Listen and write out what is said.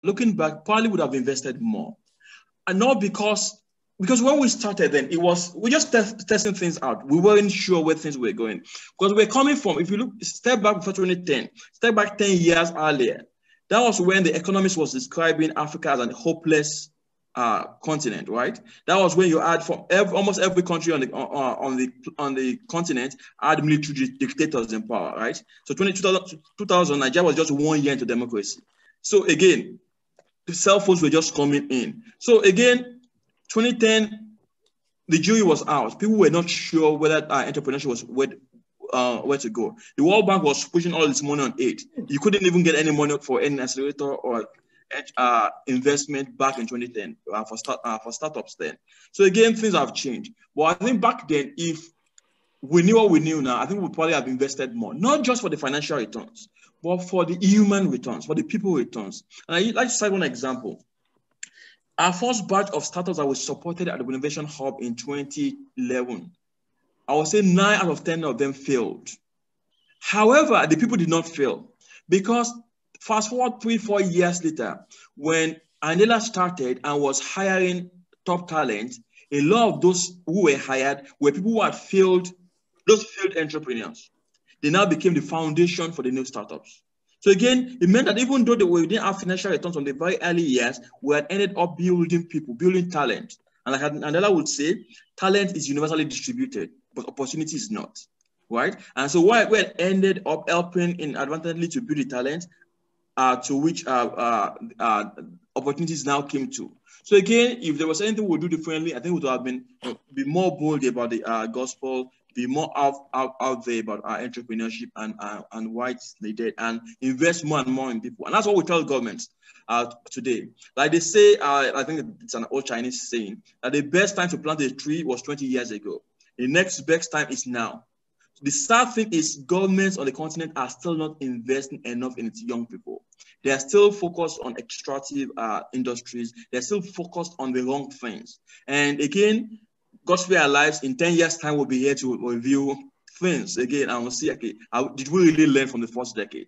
looking back, probably would have invested more. And not because when we started then, we just testing things out. We weren't sure where things were going. Because we're coming from, if you look, step back before 2010, step back 10 years earlier, that was when the economist was describing Africa as a hopeless continent, right? That was when you had from almost every country on the continent had military dictators in power, right? So 2000 Nigeria was just 1 year into democracy. So again, the cell phones were just coming in. So again, 2010, the jury was out. People were not sure whether entrepreneurship was where to go. The World Bank was pushing all its money on aid. You couldn't even get any money for any accelerator or investment back in 2010 for startups then. So again, things have changed. But I think back then, if we knew what we knew now, I think we probably have invested more, not just for the financial returns, but for the human returns, for the people returns. And I'd like to cite one example. Our first batch of startups that was supported at the Innovation Hub in 2011, I would say 9 out of 10 of them failed. However, the people did not fail because fast forward 3-4 years later, when Andela started and was hiring top talent, a lot of those who were hired were people who had failed, those failed entrepreneurs. They now became the foundation for the new startups. So again, it meant that even though we didn't have financial returns from the very early years, we had ended up building people, building talent. And like Andela would say, talent is universally distributed, but opportunity is not, right? And so we had ended up helping inadvertently to build the talent to which opportunities now came to. So again, if there was anything we would do differently, I think we would have been be more bold about the gospel, be more out there about our entrepreneurship and why it's needed, and invest more and more in people. And that's what we tell governments today. Like they say, I think it's an old Chinese saying, that the best time to plant a tree was 20 years ago. The next best time is now. The sad thing is governments on the continent are still not investing enough in its young people. They are still focused on extractive industries. They're still focused on the wrong things. And again, God spare our lives, in 10 years' time, we'll be here to review things again. And we'll see, okay, did we really learn from the first decade?